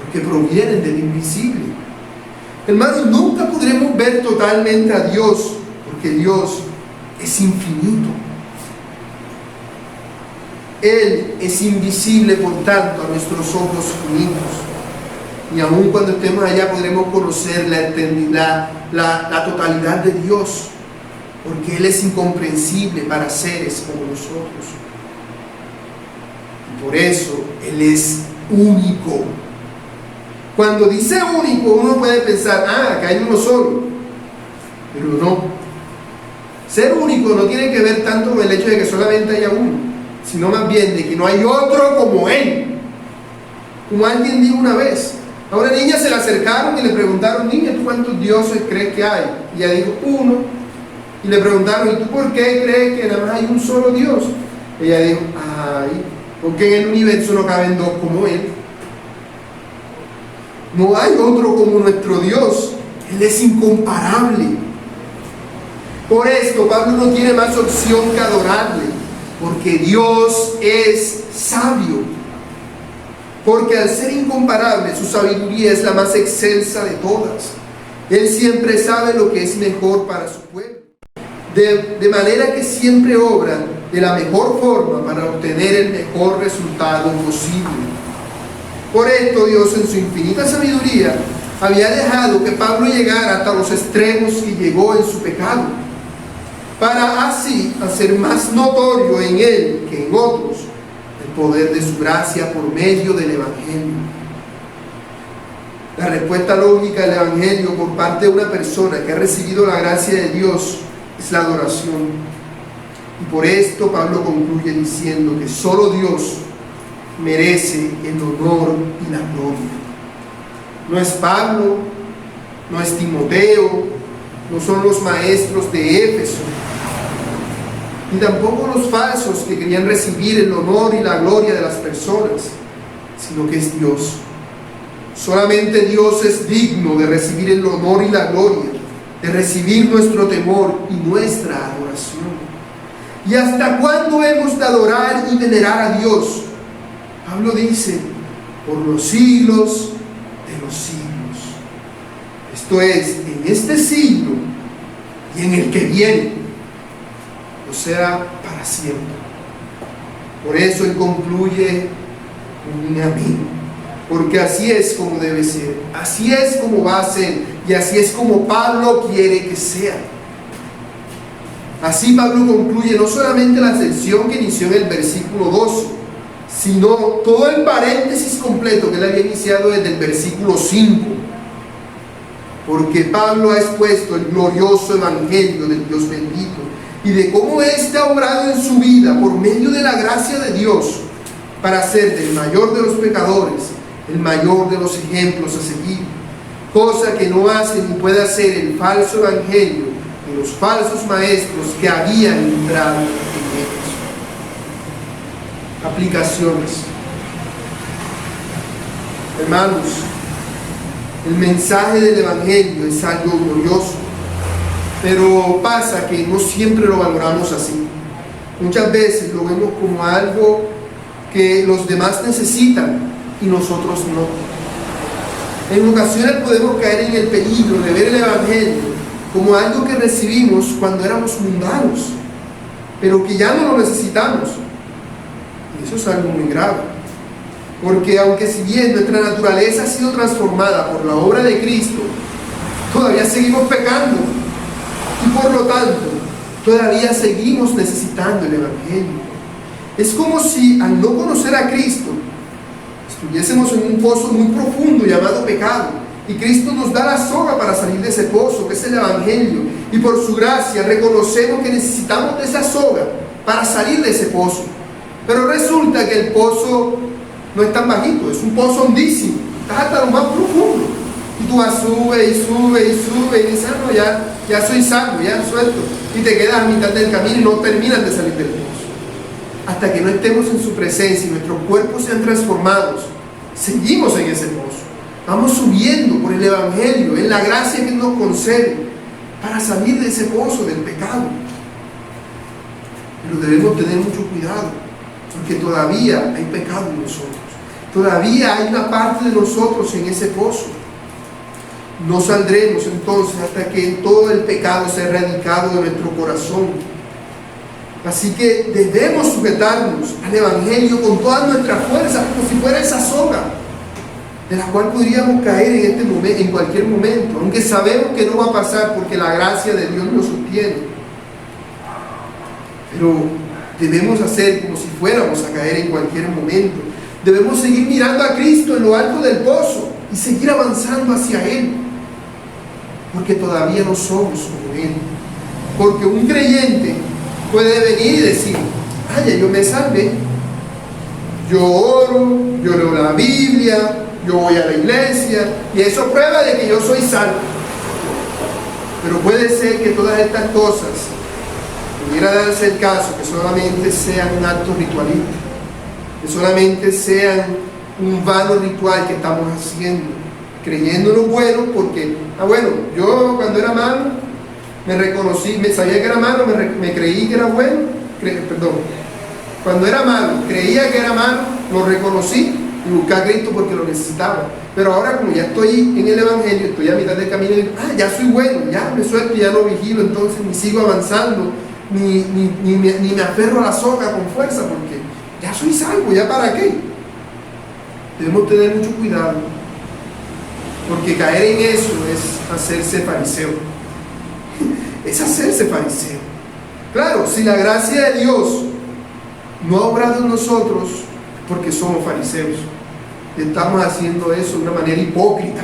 porque provienen del invisible. Hermanos, nunca podremos ver totalmente a Dios, porque Dios es infinito. Él es invisible, por tanto, a nuestros ojos finitos. Y aun cuando estemos allá podremos conocer la eternidad, la totalidad de Dios, porque Él es incomprensible para seres como nosotros. Por eso Él es único. Cuando dice único, uno puede pensar, que hay uno solo. Pero no. Ser único no tiene que ver tanto con el hecho de que solamente haya uno, sino más bien de que no hay otro como Él. Como alguien dijo una vez, a una niña se le acercaron y le preguntaron: niña, ¿tú cuántos dioses crees que hay? Y ella dijo: uno. Y le preguntaron: ¿y tú por qué crees que nada más hay un solo Dios? Ella dijo: porque en el universo no caben dos como Él. No hay otro como nuestro Dios. Él es incomparable. Por esto Pablo no tiene más opción que adorarle, porque Dios es sabio. Porque al ser incomparable, su sabiduría es la más excelsa de todas. Él siempre sabe lo que es mejor para su pueblo, de manera que siempre obra de la mejor forma para obtener el mejor resultado posible. Por esto Dios, en su infinita sabiduría, había dejado que Pablo llegara hasta los extremos que llegó en su pecado, para así hacer más notorio en él que en otros el poder de su gracia por medio del Evangelio. La respuesta lógica del Evangelio por parte de una persona que ha recibido la gracia de Dios es la adoración. Y por esto Pablo concluye diciendo que solo Dios merece el honor y la gloria. No es Pablo, no es Timoteo, no son los maestros de Éfeso, ni tampoco los falsos que querían recibir el honor y la gloria de las personas, sino que es Dios. Solamente Dios es digno de recibir el honor y la gloria, de recibir nuestro temor y nuestra adoración. ¿Y hasta cuándo hemos de adorar y venerar a Dios? Pablo dice: por los siglos de los siglos. Esto es, en este siglo y en el que viene, o sea, para siempre. Por eso él concluye con un amén, porque así es como debe ser, así es como va a ser, y así es como Pablo quiere que sea. Así Pablo concluye no solamente la sección que inició en el versículo 12, sino todo el paréntesis completo que él había iniciado desde el versículo 5. Porque Pablo ha expuesto el glorioso evangelio del Dios bendito y de cómo éste ha obrado en su vida por medio de la gracia de Dios para hacer del mayor de los pecadores el mayor de los ejemplos a seguir, cosa que no hace ni puede hacer el falso evangelio de los falsos maestros que habían entrado en ellos. Aplicaciones. Hermanos, el mensaje del evangelio es algo glorioso, pero pasa que no siempre lo valoramos así. Muchas veces lo vemos como algo que los demás necesitan y nosotros no. En ocasiones podemos caer en el peligro de ver el evangelio como algo que recibimos cuando éramos mundanos, pero que ya no lo necesitamos. Y eso es algo muy grave, porque aunque si bien nuestra naturaleza ha sido transformada por la obra de Cristo, todavía seguimos pecando y por lo tanto todavía seguimos necesitando el evangelio. Es como si al no conocer a Cristo estuviésemos en un pozo muy profundo llamado pecado, y Cristo nos da la soga para salir de ese pozo, que es el evangelio, y por su gracia reconocemos que necesitamos de esa soga para salir de ese pozo. Pero resulta que el pozo no es tan bajito, es un pozo hondísimo, estás hasta lo más profundo, y tú vas, sube y sube y sube, y dices, no, ya soy salvo, ya suelto, y te quedas a mitad del camino y no terminas de salir del pozo. Hasta que no estemos en su presencia y nuestros cuerpos sean transformados, seguimos en ese pozo. Vamos subiendo por el evangelio, en la gracia que nos concede, para salir de ese pozo del pecado. Pero debemos tener mucho cuidado, porque todavía hay pecado en nosotros. Todavía hay una parte de nosotros en ese pozo. No saldremos entonces hasta que todo el pecado sea erradicado de nuestro corazón. Así que debemos sujetarnos al evangelio con todas nuestras fuerzas, como si fuera esa soga de la cual podríamos caer en este momento, en cualquier momento, aunque sabemos que no va a pasar porque la gracia de Dios nos sostiene. Pero debemos hacer como si fuéramos a caer en cualquier momento. Debemos seguir mirando a Cristo en lo alto del pozo y seguir avanzando hacia Él, porque todavía no somos como Él. Porque un creyente puede venir y decir, ya yo me salvé, yo oro, yo leo la Biblia, yo voy a la iglesia, y eso prueba de que yo soy salvo. Pero puede ser que todas estas cosas pudiera darse el caso que solamente sean un acto ritualista, que solamente sean un vano ritual que estamos haciendo, creyendo lo bueno, porque, bueno, yo cuando era malo me reconocí, me sabía que era malo, me creí que era bueno, cuando era malo, creía que era malo, lo reconocí y busqué a Cristo porque lo necesitaba. Pero ahora, como ya estoy en el evangelio, estoy a mitad del camino y digo, ya soy bueno, ya me suelto, ya no vigilo, entonces ni sigo avanzando, ni me aferro a la soga con fuerza, porque ya soy salvo, ¿ya para qué? Debemos tener mucho cuidado, porque caer en eso es hacerse fariseo. Es hacerse fariseo. Claro, si la gracia de Dios no ha obrado en nosotros, porque somos fariseos, estamos haciendo eso de una manera hipócrita.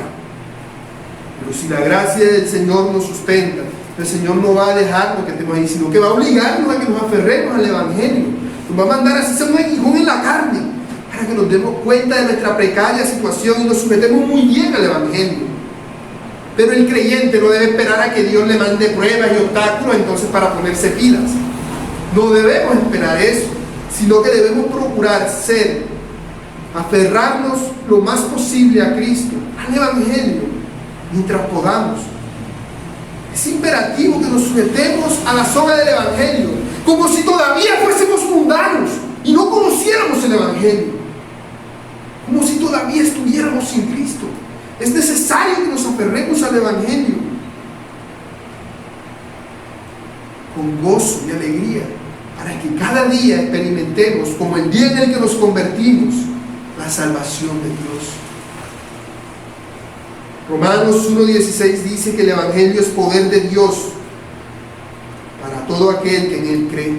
Pero si la gracia del Señor nos sustenta, el Señor no va a dejarnos que estemos ahí, sino que va a obligarnos a que nos aferremos al evangelio. Nos va a mandar a hacer un aguijón en la carne, para que nos demos cuenta de nuestra precaria situación y nos sometemos muy bien al evangelio. Pero el creyente no debe esperar a que Dios le mande pruebas y obstáculos entonces para ponerse pilas. No debemos esperar eso, sino que debemos procurar aferrarnos lo más posible a Cristo, al evangelio, mientras podamos. Es imperativo que nos sujetemos a la soga del evangelio, como si todavía fuésemos mundanos y no conociéramos el evangelio, como si todavía estuviéramos sin Cristo. Es necesario que nos aferremos al evangelio con gozo y alegría, para que cada día experimentemos, como el día en el que nos convertimos, la salvación de Dios. Romanos 1:16 dice que el evangelio es poder de Dios para todo aquel que en él cree,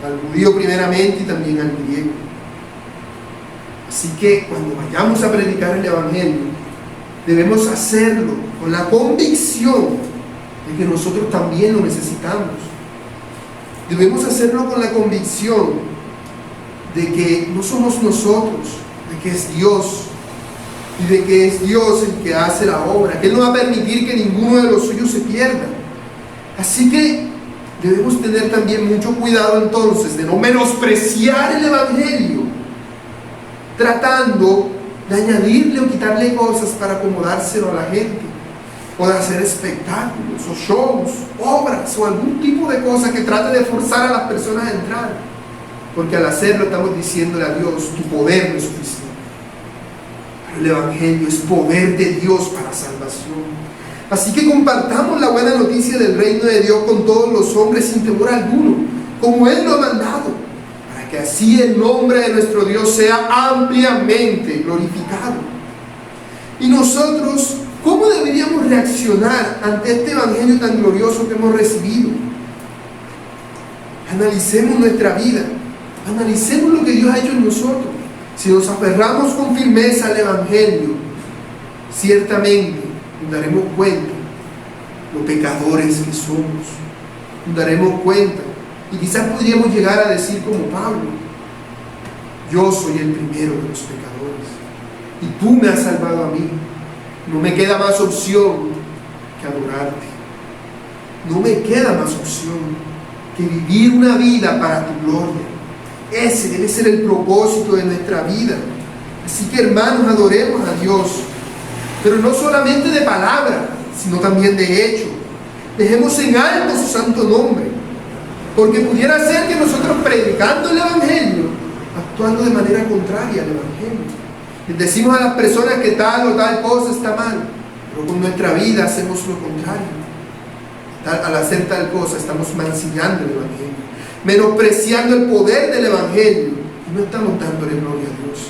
al judío primeramente y también al griego. Así que cuando vayamos a predicar el Evangelio, debemos hacerlo con la convicción de que nosotros también lo necesitamos. Debemos hacerlo con la convicción de que no somos nosotros, de que es Dios, y de que es Dios el que hace la obra, que Él no va a permitir que ninguno de los suyos se pierda. Así que debemos tener también mucho cuidado entonces de no menospreciar el Evangelio, tratando de añadirle o quitarle cosas para acomodárselo a la gente, o de hacer espectáculos, o shows, obras, o algún tipo de cosa que trate de forzar a las personas a entrar, porque al hacerlo estamos diciéndole a Dios, tu poder no es suficiente. Pero el Evangelio es poder de Dios para salvación. Así que compartamos la buena noticia del reino de Dios con todos los hombres sin temor alguno, como Él lo ha mandado, para que así el nombre de nuestro Dios sea ampliamente glorificado. Y nosotros, ¿cómo deberíamos reaccionar ante este Evangelio tan glorioso que hemos recibido? Analicemos nuestra vida, analicemos lo que Dios ha hecho en nosotros. Si nos aferramos con firmeza al Evangelio, ciertamente nos daremos cuenta lo pecadores que somos, nos daremos cuenta, y quizás podríamos llegar a decir como Pablo, yo soy el primero de los pecadores, y tú me has salvado a mí. No me queda más opción que adorarte. No me queda más opción que vivir una vida para tu gloria. Ese debe ser el propósito de nuestra vida. Así que, hermanos, adoremos a Dios, pero no solamente de palabra, sino también de hecho. Dejemos en alto su santo nombre, porque pudiera ser que nosotros, predicando el Evangelio, actuando de manera contraria al Evangelio, les decimos a las personas que tal o tal cosa está mal, pero con nuestra vida hacemos lo contrario. Al hacer tal cosa estamos mancillando el Evangelio, menospreciando el poder del Evangelio, y no estamos dándole gloria a Dios.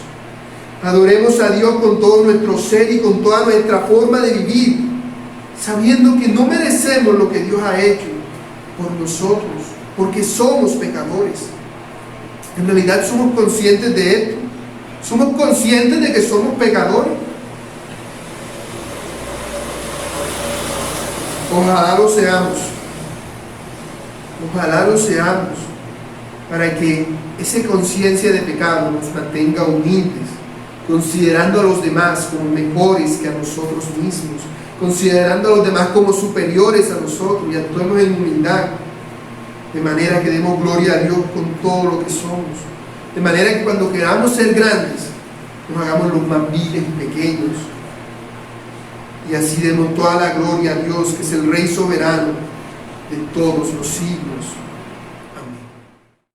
Adoremos a Dios con todo nuestro ser y con toda nuestra forma de vivir, sabiendo que no merecemos lo que Dios ha hecho por nosotros, porque somos pecadores. En realidad somos conscientes de esto. ¿Somos conscientes de que somos pecadores? Ojalá lo seamos. Ojalá lo seamos, para que esa conciencia de pecado nos mantenga humildes, considerando a los demás como mejores que a nosotros mismos, considerando a los demás como superiores a nosotros, y actuemos en humildad, de manera que demos gloria a Dios con todo lo que somos. De manera que cuando queramos ser grandes, nos hagamos los más viles y pequeños. Y así demos toda la gloria a Dios, que es el Rey soberano de todos los siglos.